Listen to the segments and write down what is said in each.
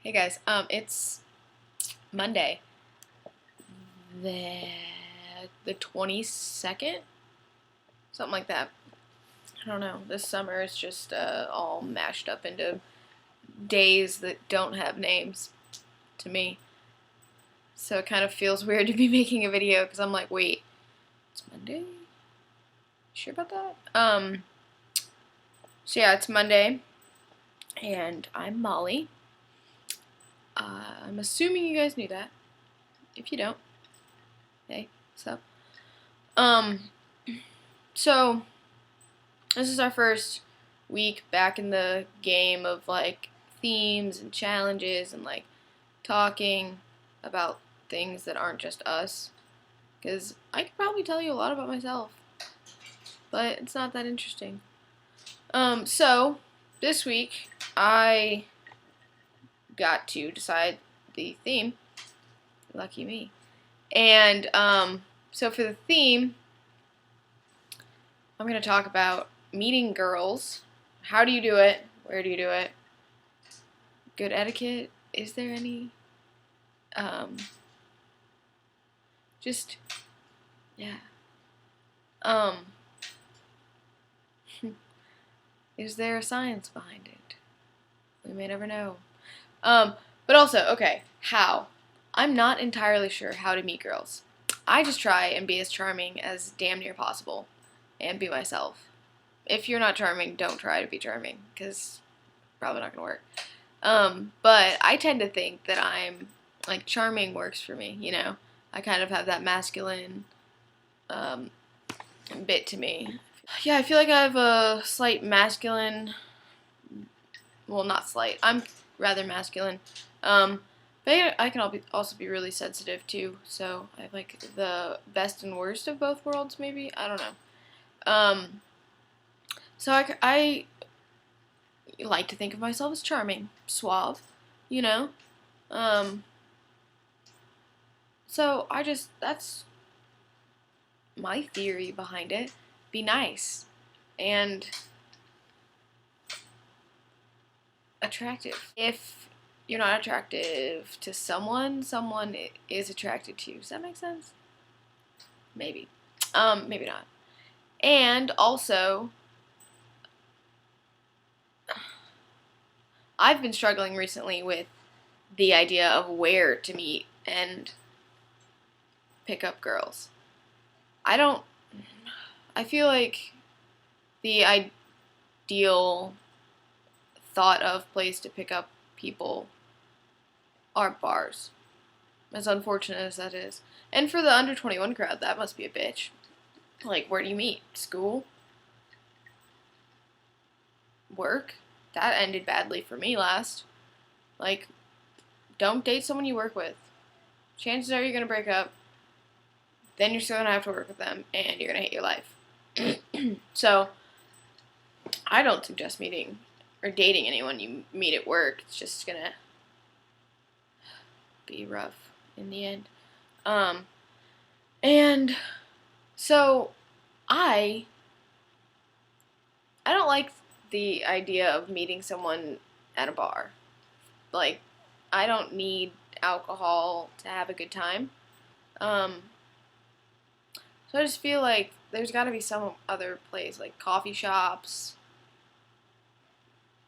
Hey guys, it's Monday, the the 22nd, something like that. I don't know. This summer is just all mashed up into days that don't have names to me. So it kind of feels weird to be making a video because I'm like, wait, it's Monday? Sure about that? So yeah, it's Monday, and I'm Molly. I'm assuming you guys knew that. If you don't, hey, what's up? Um, so this is our first week back in the game of like themes and challenges and like talking about things that aren't just us. Because I could probably tell you a lot about myself, but it's not that interesting. So this week I got to decide the theme. Lucky me. And so for the theme, I'm going to talk about meeting girls. How do you do it? Where do you do it? Good etiquette? Is there any? Um, just, yeah. Um, is there a science behind it? We may never know. But also, okay, how? I'm not entirely sure how to meet girls. I just try and be as charming as damn near possible and be myself. If you're not charming, don't try to be charming, because probably not gonna work. But I tend to think that I'm, like, charming works for me, you know? I kind of have that masculine, um, bit to me. Yeah, I feel like I have a slight masculine, well, not slight, I'm rather masculine. But I can also be really sensitive too, so I have like the best and worst of both worlds, maybe? I don't know. So I like to think of myself as charming, suave, you know? Um, so that's my theory behind it. Be nice and attractive. If you're not attractive to someone, someone is attracted to you. Does that make sense? Maybe. Maybe not. And also, I've been struggling recently with the idea of where to meet and pick up girls. I don't. I feel like the ideal thought of place to pick up people are bars. As unfortunate as that is. And for the under 21 crowd, that must be a bitch. Like, where do you meet? School? Work? That ended badly for me last. Like, don't date someone you work with. Chances are you're gonna break up. Then you're still gonna have to work with them, and you're gonna hate your life. So, I don't suggest meeting or dating anyone you meet at work. It's just gonna be rough in the end. Um, and so I I don't like the idea of meeting someone at a bar. Like, I don't need alcohol to have a good time. Um, so I just feel like there's got to be some other place, like coffee shops.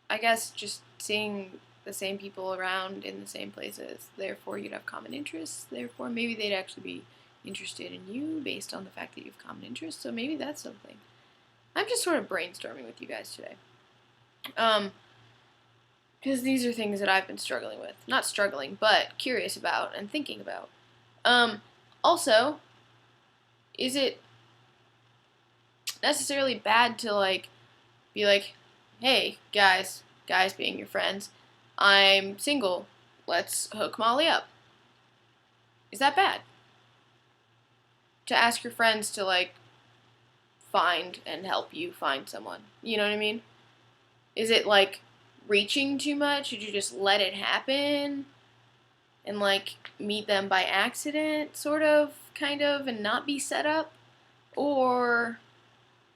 I guess just seeing the same people around in the same places. Therefore, you'd have common interests. Therefore, maybe they'd actually be interested in you based on the fact that you have common interests. So maybe that's something. I'm just sort of brainstorming with you guys today. Um, because these are things that I've been struggling with. Not struggling, but curious about and thinking about. Um, Also, is it necessarily bad to like be like, hey guys being your friends, I'm single. Let's hook Molly up. Is that bad? To ask your friends to like find and help you find someone. You know what I mean? Is it like reaching too much? Should you just let it happen and like meet them by accident, sort of, kind of, and not be set up? Or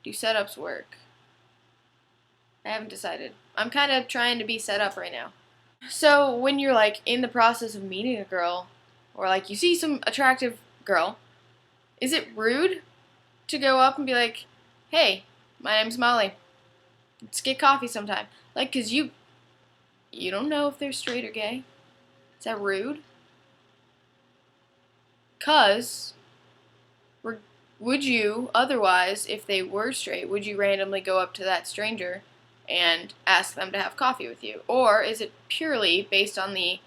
do setups work? I haven't decided. I'm kind of trying to be set up right now. So when you're like in the process of meeting a girl, or like you see some attractive girl, is it rude to go up and be like, "Hey, my name's Molly. Let's get coffee sometime." Like, cause you don't know if they're straight or gay. Is that rude? Cause would you otherwise, if they were straight, would you randomly go up to that stranger and ask them to have coffee with you, or is it purely based on the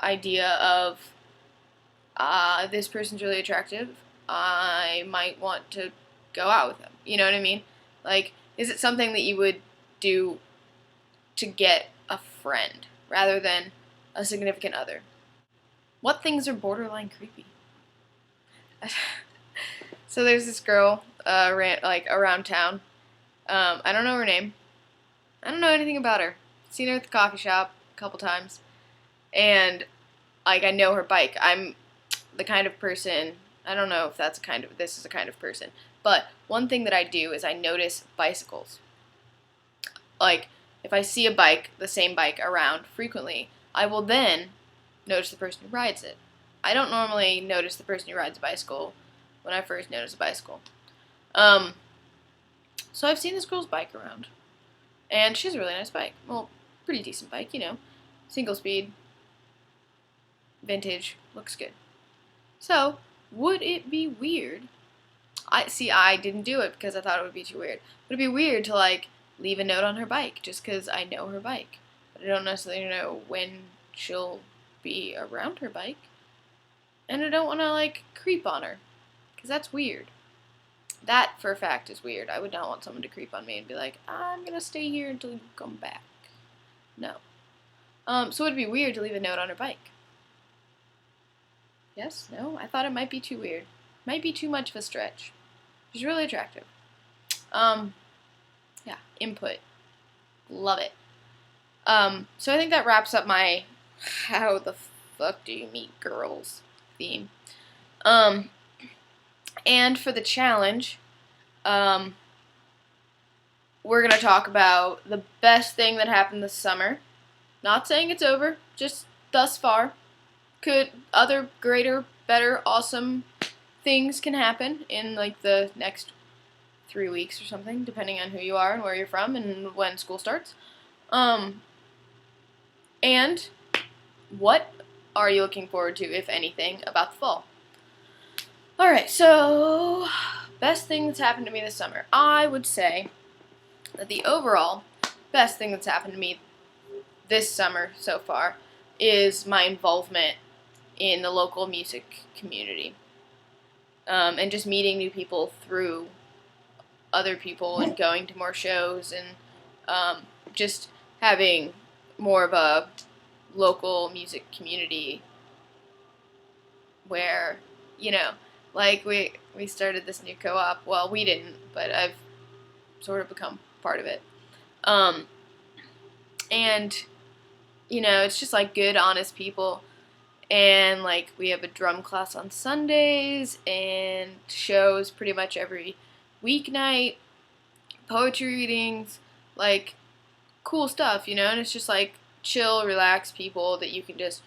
idea of this person's really attractive. I might want to go out with them. You know what I mean? Like, is it something that you would do to get a friend rather than a significant other? What things are borderline creepy? So there's this girl, like around town. I don't know her name. I don't know anything about her. Seen her at the coffee shop a couple times, and like I know her bike. I'm the kind of person, I don't know if this is a kind of person, but one thing that I do is I notice bicycles. Like, if I see a bike, the same bike around frequently, I will then notice the person who rides it. I don't normally notice the person who rides a bicycle when I first notice a bicycle. Um, so I've seen this girl's bike around, and she has a really nice bike. Well, pretty decent bike, single speed, vintage, looks good. So, would it be weird? I didn't do it because I thought it would be too weird. Would it be weird to like leave a note on her bike just because I know her bike, but I don't necessarily know when she'll be around her bike, and I don't want to like creep on her because that's weird. That for a fact is weird. I would not want someone to creep on me and be like, "I'm gonna stay here until you come back." No. So it'd be weird to leave a note on her bike. Yes? No? I thought it might be too weird. Might be too much of a stretch. She's really attractive. Um, yeah, input. Love it. So I think that wraps up my how the fuck do you meet girls theme. Um, and for the challenge, um, we're gonna talk about the best thing that happened this summer. Not saying it's over, just thus far. Could other greater, better, awesome things can happen in like the next 3 weeks or something, depending on who you are and where you're from and when school starts. And what are you looking forward to, if anything, about the fall? Alright, so best thing that's happened to me this summer. I would say that the overall best thing that's happened to me this summer so far is my involvement in the local music community. And just meeting new people through other people and going to more shows and just having more of a local music community where, like we started this new co-op. Well, we didn't, but I've sort of become part of it. And, it's just like good, honest people. And like we have a drum class on Sundays and shows pretty much every weeknight, poetry readings, like cool stuff, and it's just like chill, relaxed people that you can just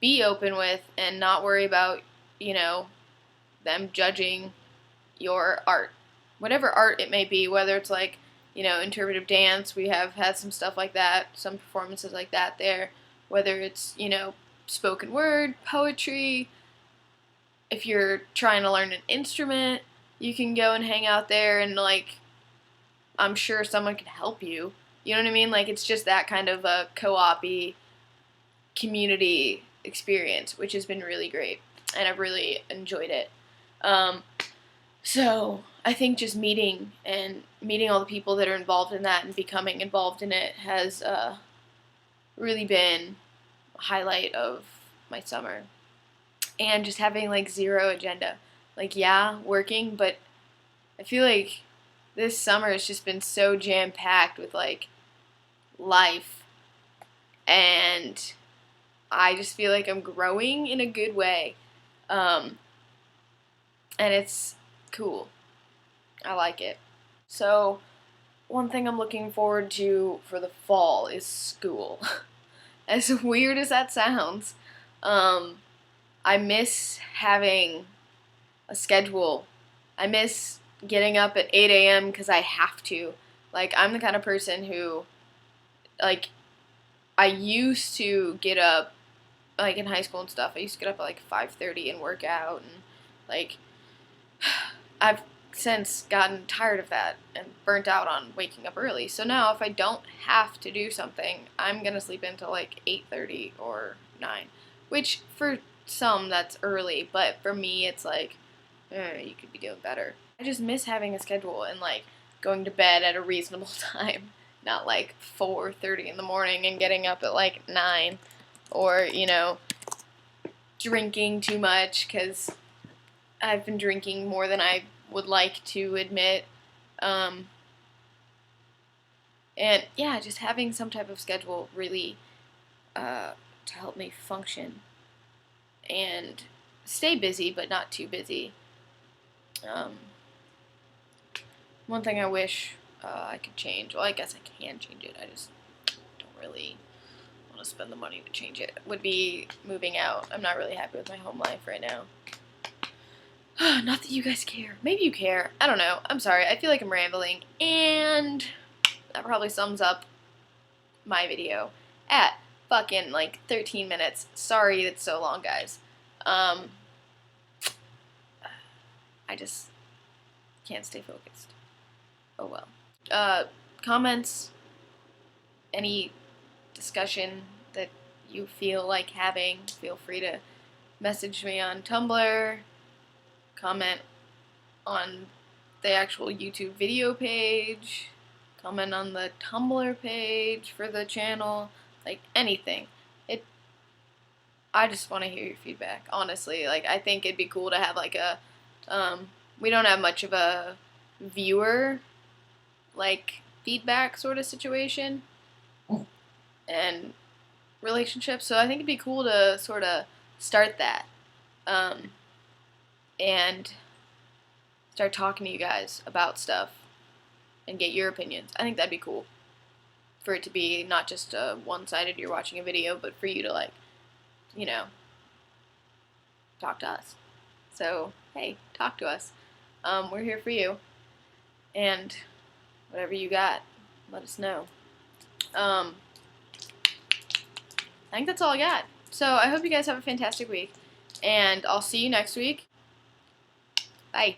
be open with and not worry about, them judging your art. Whatever art it may be, whether it's like, interpretive dance, we have had some stuff like that, some performances like that there, whether it's, spoken word, poetry. If you're trying to learn an instrument, you can go and hang out there and like I'm sure someone can help you. You know what I mean? Like it's just that kind of a co-op-y community experience, which has been really great, and I've really enjoyed it. So I think just meeting all the people that are involved in that and becoming involved in it has really been highlight of my summer. And just having like zero agenda. Like yeah, working, but I feel like this summer has just been so jam packed with like life, and I just feel like I'm growing in a good way. And it's cool. I like it. So one thing I'm looking forward to for the fall is school. As weird as that sounds, I miss having a schedule. I miss getting up at 8 a.m. because I have to. Like, I'm the kind of person who, like, I used to get up, like, in high school and stuff. I used to get up at, like, 5:30 and work out. And, like, I've since gotten tired of that and burnt out on waking up early. So now, if I don't have to do something, I'm going to sleep until, like, 8:30 or 9. Which, for some, that's early. But for me, it's like, you could be doing better. I just miss having a schedule and, like, going to bed at a reasonable time, not like 4:30 in the morning and getting up at like 9, or drinking too much because I've been drinking more than I would like to admit. And yeah, just having some type of schedule really to help me function and stay busy, but not too busy. One thing I wish I could change, well, I guess I can change it, I just don't really want to spend the money to change it, would be moving out. I'm not really happy with my home life right now. Not that you guys care. Maybe you care. I don't know. I'm sorry. I feel like I'm rambling, and that probably sums up my video at fucking like 13 minutes. Sorry it's so long, guys. I just can't stay focused. Oh well. Comments, any discussion that you feel like having, feel free to message me on Tumblr, comment on the actual YouTube video page, comment on the Tumblr page for the channel, like anything. I just want to hear your feedback, honestly. Like, I think it'd be cool to have like a, we don't have much of a viewer, like, feedback sort of situation and relationship, so I think it'd be cool to sort of start that, and start talking to you guys about stuff and get your opinions. I think that'd be cool for it to be not just one-sided, you're watching a video, but for you to, like, talk to us. So, hey, talk to us. We're here for you. And whatever you got, let us know. I think that's all I got. So I hope you guys have a fantastic week. And I'll see you next week. Bye.